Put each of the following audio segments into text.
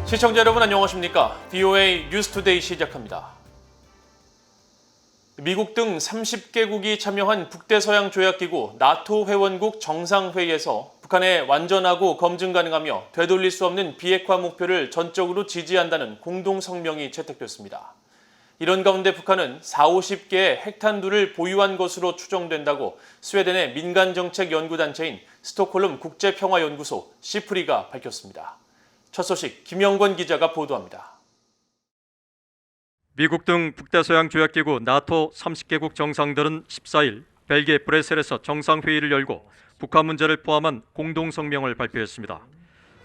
시청자 여러분 안녕하십니까? VOA 뉴스투데이 시작합니다. 미국 등 30개국이 참여한 북대서양 조약기구 나토 회원국 정상회의에서 북한의 완전하고 검증 가능하며 되돌릴 수 없는 비핵화 목표를 전적으로 지지한다는 공동성명이 채택됐습니다. 이런 가운데 북한은 40~50개의 핵탄두를 보유한 것으로 추정된다고 스웨덴의 민간정책연구단체인 스톡홀름 국제평화연구소 시프리가 밝혔습니다. 첫 소식 김영권 기자가 보도합니다. 미국 등 북대서양 조약기구 나토 30개국 정상들은 14일 벨기에 브뤼셀에서 정상회의를 열고 북한 문제를 포함한 공동성명을 발표했습니다.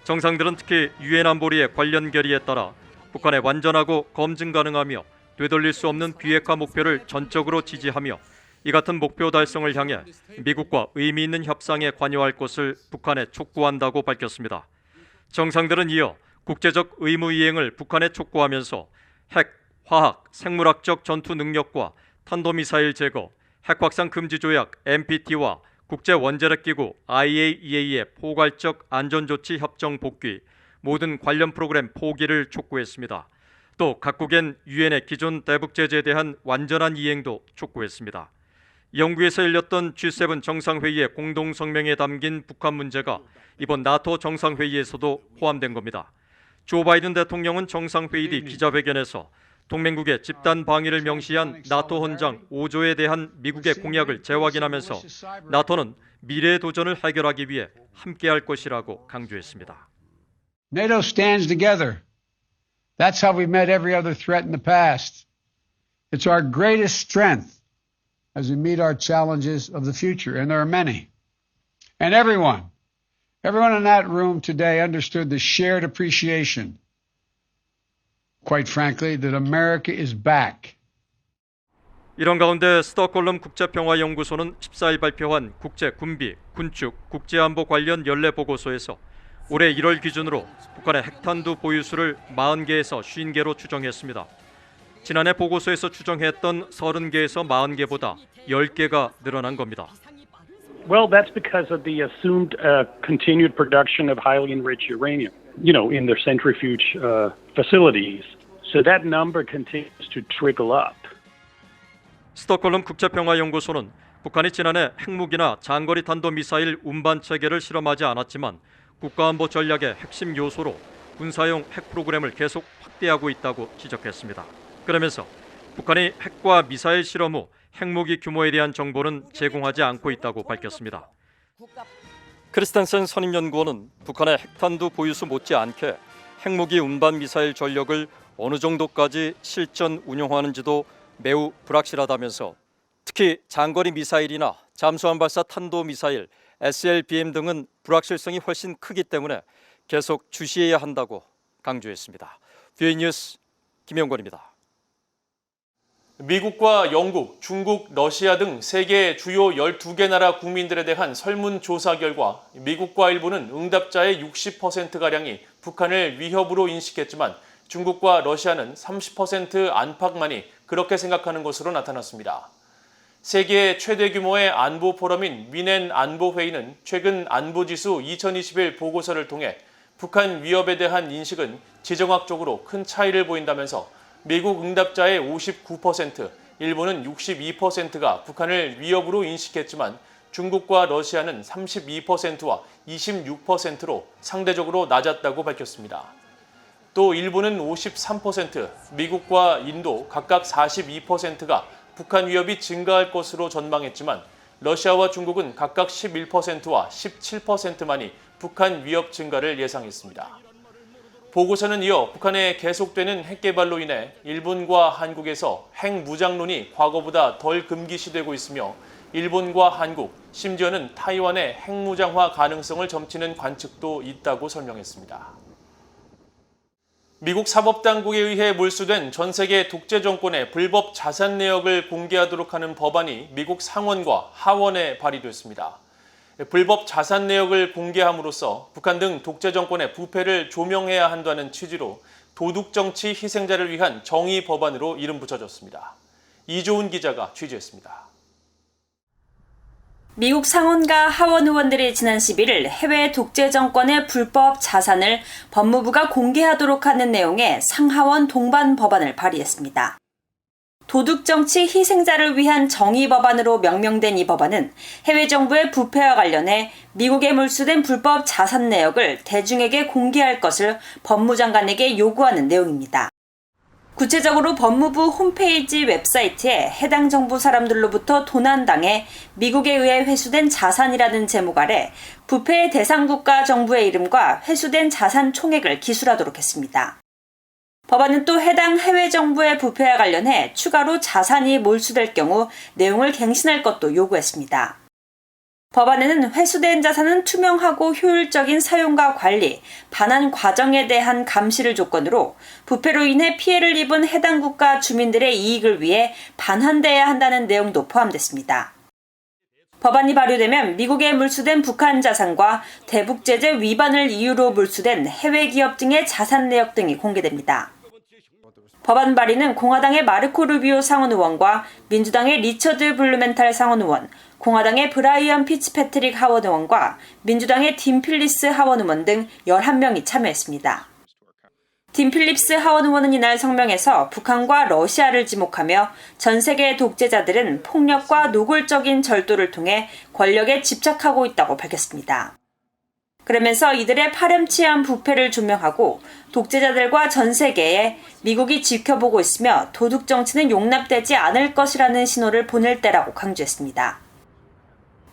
정상들은 특히 유엔 안보리의 관련 결의에 따라 북한의 완전하고 검증 가능하며 되돌릴 수 없는 비핵화 목표를 전적으로 지지하며 이 같은 목표 달성을 향해 미국과 의미 있는 협상에 관여할 것을 북한에 촉구한다고 밝혔습니다. 정상들은 이어 국제적 의무 이행을 북한에 촉구하면서 핵, 화학, 생물학적 전투 능력과 탄도미사일 제거, 핵확산 금지 조약 NPT와 국제 원자력 기구 IAEA의 포괄적 안전조치 협정 복귀, 모든 관련 프로그램 포기를 촉구했습니다. 또 각국엔 유엔의 기존 대북 제재에 대한 완전한 이행도 촉구했습니다. 영국에서 열렸던 G7 정상회의의 공동성명에 담긴 북한 문제가 이번 나토 정상회의에서도 포함된 겁니다. 조 바이든 대통령은 정상회의 뒤 기자회견에서 동맹국의 집단 방위를 명시한 나토 헌장 5조에 대한 미국의 공약을 재확인하면서 나토는 미래의 도전을 해결하기 위해 함께할 것이라고 강조했습니다. NATO stands together. That's how we met every other threat in the past. It's our greatest strength as we meet our challenges of the future, and there are many. And everyone in that room today understood the shared appreciation, quite frankly, that America is back. 이런 가운데 스톡홀름 국제평화연구소는 14일 발표한 국제군비, 군축, 국제안보 관련 연례 보고서에서 올해 1월 기준으로 북한의 핵탄두 보유수를 40개에서 50개로 추정했습니다. 지난해 보고서에서 추정했던 30개에서 40개보다 10개가 늘어난 겁니다. Well, that's because of the assumed continued production of highly enriched uranium, in their centrifuge facilities. So that number continues to trickle up. 스톡홀름 국제평화연구소는 북한이 지난해 핵무기나 장거리 탄도미사일 운반 체계를 실험하지 않았지만 국가안보 전략의 핵심 요소로 군사용 핵 프로그램을 계속 확대하고 있다고 지적했습니다. 그러면서 북한이 핵과 미사일 실험 후 핵무기 규모에 대한 정보는 제공하지 않고 있다고 밝혔습니다. 크리스텐센 선임연구원은 북한의 핵탄두 보유수 못지않게 핵무기 운반 미사일 전력을 어느 정도까지 실전 운용하는지도 매우 불확실하다면서 특히 장거리 미사일이나 잠수함 발사 탄도미사일, SLBM 등은 불확실성이 훨씬 크기 때문에 계속 주시해야 한다고 강조했습니다. VOA 뉴스 김영권입니다. 미국과 영국, 중국, 러시아 등 세계 주요 12개 나라 국민들에 대한 설문조사 결과 미국과 일본은 응답자의 60%가량이 북한을 위협으로 인식했지만 중국과 러시아는 30% 안팎만이 그렇게 생각하는 것으로 나타났습니다. 세계 최대 규모의 안보 포럼인 위넨 안보회의는 최근 안보지수 2021 보고서를 통해 북한 위협에 대한 인식은 지정학적으로 큰 차이를 보인다면서 미국 응답자의 59%, 일본은 62%가 북한을 위협으로 인식했지만 중국과 러시아는 32%와 26%로 상대적으로 낮았다고 밝혔습니다. 또 일본은 53%, 미국과 인도 각각 42%가 북한 위협이 증가할 것으로 전망했지만 러시아와 중국은 각각 11%와 17%만이 북한 위협 증가를 예상했습니다. 보고서는 이어 북한의 계속되는 핵 개발로 인해 일본과 한국에서 핵 무장론이 과거보다 덜 금기시되고 있으며 일본과 한국, 심지어는 타이완의 핵 무장화 가능성을 점치는 관측도 있다고 설명했습니다. 미국 사법당국에 의해 몰수된 전 세계 독재 정권의 불법 자산 내역을 공개하도록 하는 법안이 미국 상원과 하원에 발의됐습니다. 불법 자산 내역을 공개함으로써 북한 등 독재 정권의 부패를 조명해야 한다는 취지로 도둑정치 희생자를 위한 정의 법안으로 이름 붙여졌습니다. 이조은 기자가 취재했습니다. 미국 상원과 하원 의원들이 지난 11일 해외 독재 정권의 불법 자산을 법무부가 공개하도록 하는 내용의 상하원 동반 법안을 발의했습니다. 도둑정치 희생자를 위한 정의 법안으로 명명된 이 법안은 해외 정부의 부패와 관련해 미국에 몰수된 불법 자산 내역을 대중에게 공개할 것을 법무장관에게 요구하는 내용입니다. 구체적으로 법무부 홈페이지 웹사이트에 해당 정부 사람들로부터 도난당해 미국에 의해 회수된 자산이라는 제목 아래 부패의 대상 국가 정부의 이름과 회수된 자산 총액을 기술하도록 했습니다. 법안은 또 해당 해외 정부의 부패와 관련해 추가로 자산이 몰수될 경우 내용을 갱신할 것도 요구했습니다. 법안에는 회수된 자산은 투명하고 효율적인 사용과 관리, 반환 과정에 대한 감시를 조건으로 부패로 인해 피해를 입은 해당 국가 주민들의 이익을 위해 반환돼야 한다는 내용도 포함됐습니다. 법안이 발효되면 미국에 몰수된 북한 자산과 대북 제재 위반을 이유로 몰수된 해외 기업 등의 자산 내역 등이 공개됩니다. 법안 발의는 공화당의 마르코 루비오 상원 의원과 민주당의 리처드 블루멘탈 상원 의원, 공화당의 브라이언 피츠패트릭 하원 의원과 민주당의 딘 필립스 하원 의원 등 11명이 참여했습니다. 딘 필립스 하원 의원은 이날 성명에서 북한과 러시아를 지목하며 전 세계의 독재자들은 폭력과 노골적인 절도를 통해 권력에 집착하고 있다고 밝혔습니다. 그러면서 이들의 파렴치한 부패를 조명하고 독재자들과 전 세계에 미국이 지켜보고 있으며 도둑 정치는 용납되지 않을 것이라는 신호를 보낼 때라고 강조했습니다.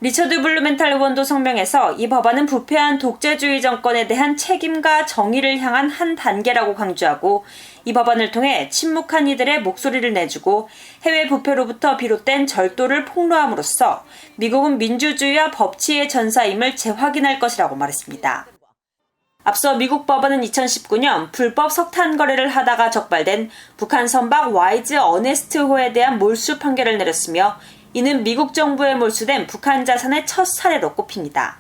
리처드 블루멘탈 의원도 성명에서 이 법안은 부패한 독재주의 정권에 대한 책임과 정의를 향한 한 단계라고 강조하고 이 법안을 통해 침묵한 이들의 목소리를 내주고 해외 부패로부터 비롯된 절도를 폭로함으로써 미국은 민주주의와 법치의 전사임을 재확인할 것이라고 말했습니다. 앞서 미국 법원은 2019년 불법 석탄 거래를 하다가 적발된 북한 선박 와이즈 어네스트호에 대한 몰수 판결을 내렸으며 이는 미국 정부에 몰수된 북한 자산의 첫 사례로 꼽힙니다.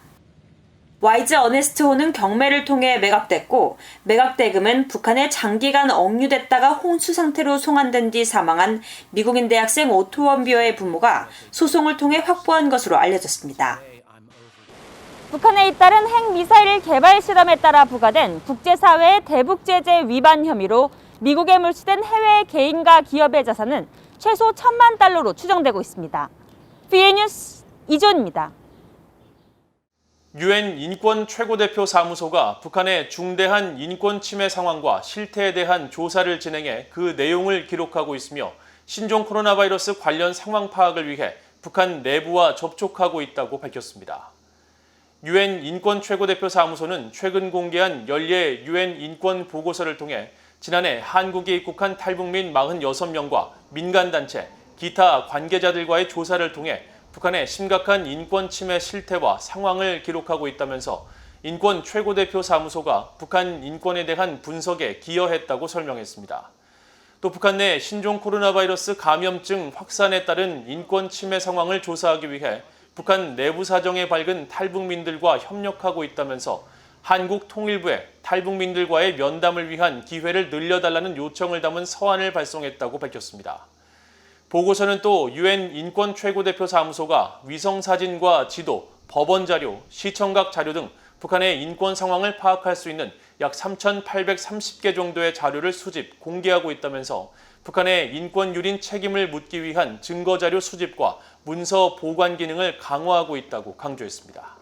와이즈 어네스트호는 경매를 통해 매각됐고 매각 대금은 북한에 장기간 억류됐다가 홍수 상태로 송환된 뒤 사망한 미국인 대학생 오토 원비어의 부모가 소송을 통해 확보한 것으로 알려졌습니다. 북한에 잇따른 핵미사일 개발 실험에 따라 부과된 국제사회의 대북 제재 위반 혐의로 미국에 몰수된 해외 개인과 기업의 자산은 최소 1,000만 달러로 추정되고 있습니다. PA 뉴스 이존입니다. 유엔 인권 최고대표 사무소가 북한의 중대한 인권 침해 상황과 실태에 대한 조사를 진행해 그 내용을 기록하고 있으며 신종 코로나 바이러스 관련 상황 파악을 위해 북한 내부와 접촉하고 있다고 밝혔습니다. 유엔 인권 최고대표 사무소는 최근 공개한 연례 유엔 인권 보고서를 통해 지난해 한국에 입국한 탈북민 46명과 민간단체, 기타 관계자들과의 조사를 통해 북한의 심각한 인권 침해 실태와 상황을 기록하고 있다면서 인권 최고대표 사무소가 북한 인권에 대한 분석에 기여했다고 설명했습니다. 또 북한 내 신종 코로나 바이러스 감염증 확산에 따른 인권 침해 상황을 조사하기 위해 북한 내부 사정에 밝은 탈북민들과 협력하고 있다면서 한국 통일부에 탈북민들과의 면담을 위한 기회를 늘려달라는 요청을 담은 서한을 발송했다고 밝혔습니다. 보고서는 또 유엔 인권 최고대표 사무소가 위성사진과 지도, 법원 자료, 시청각 자료 등 북한의 인권 상황을 파악할 수 있는 약 3,830개 정도의 자료를 수집, 공개하고 있다면서 북한의 인권 유린 책임을 묻기 위한 증거 자료 수집과 문서 보관 기능을 강화하고 있다고 강조했습니다.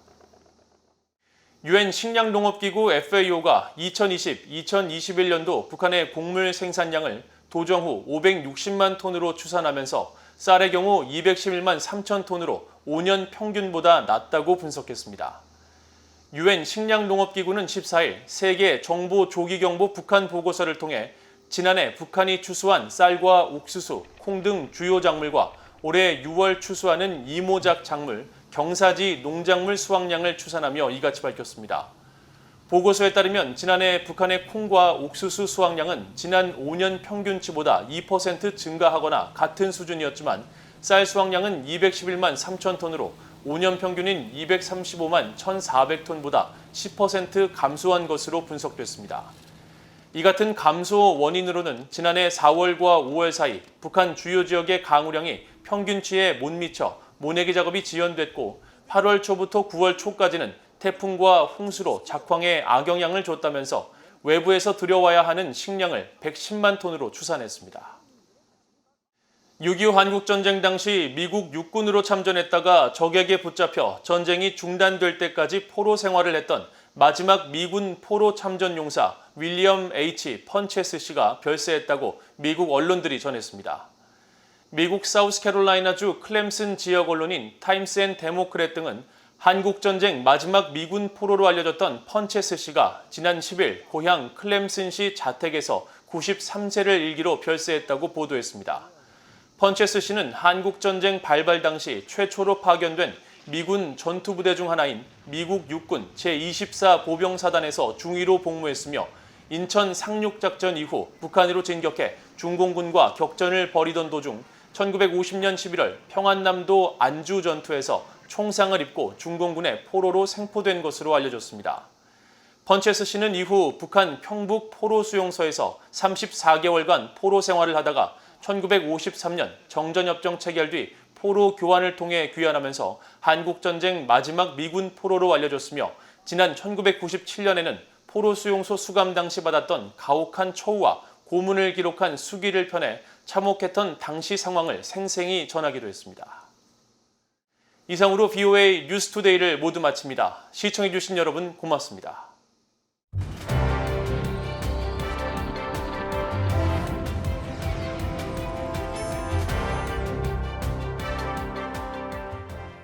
유엔 식량농업기구 FAO가 2020-2021년도 북한의 곡물 생산량을 도정 후 560만 톤으로 추산하면서 쌀의 경우 211만 3천 톤으로 5년 평균보다 낮다고 분석했습니다. 유엔 식량농업기구는 14일 세계 정보 조기경보 북한 보고서를 통해 지난해 북한이 추수한 쌀과 옥수수, 콩 등 주요 작물과 올해 6월 추수하는 이모작 작물, 경사지 농작물 수확량을 추산하며 이같이 밝혔습니다. 보고서에 따르면 지난해 북한의 콩과 옥수수 수확량은 지난 5년 평균치보다 2% 증가하거나 같은 수준이었지만 쌀 수확량은 211만 3천 톤으로 5년 평균인 235만 1,400톤보다 10% 감소한 것으로 분석됐습니다. 이 같은 감소 원인으로는 지난해 4월과 5월 사이 북한 주요 지역의 강우량이 평균치에 못 미쳐 모내기 작업이 지연됐고 8월 초부터 9월 초까지는 태풍과 홍수로 작황에 악영향을 줬다면서 외부에서 들여와야 하는 식량을 110만 톤으로 추산했습니다. 6.25 한국전쟁 당시 미국 육군으로 참전했다가 적에게 붙잡혀 전쟁이 중단될 때까지 포로 생활을 했던 마지막 미군 포로 참전 용사 윌리엄 H. 펀체스 씨가 별세했다고 미국 언론들이 전했습니다. 미국 사우스캐롤라이나주 클램슨 지역 언론인 타임스 앤 데모크렛 등은 한국전쟁 마지막 미군 포로로 알려졌던 펀체스 씨가 지난 10일 고향 클램슨시 자택에서 93세를 일기로 별세했다고 보도했습니다. 펀체스 씨는 한국전쟁 발발 당시 최초로 파견된 미군 전투부대 중 하나인 미국 육군 제24 보병사단에서 중위로 복무했으며 인천 상륙작전 이후 북한으로 진격해 중공군과 격전을 벌이던 도중 1950년 11월 평안남도 안주 전투에서 총상을 입고 중공군의 포로로 생포된 것으로 알려졌습니다. 펀체스 씨는 이후 북한 평북 포로 수용소에서 34개월간 포로 생활을 하다가 1953년 정전협정 체결 뒤 포로 교환을 통해 귀환하면서 한국전쟁 마지막 미군 포로로 알려졌으며 지난 1997년에는 포로 수용소 수감 당시 받았던 가혹한 처우와 고문을 기록한 수기를 펴내 참혹했던 당시 상황을 생생히 전하기도 했습니다. 이상으로 VOA 뉴스투데이를 모두 마칩니다. 시청해주신 여러분 고맙습니다.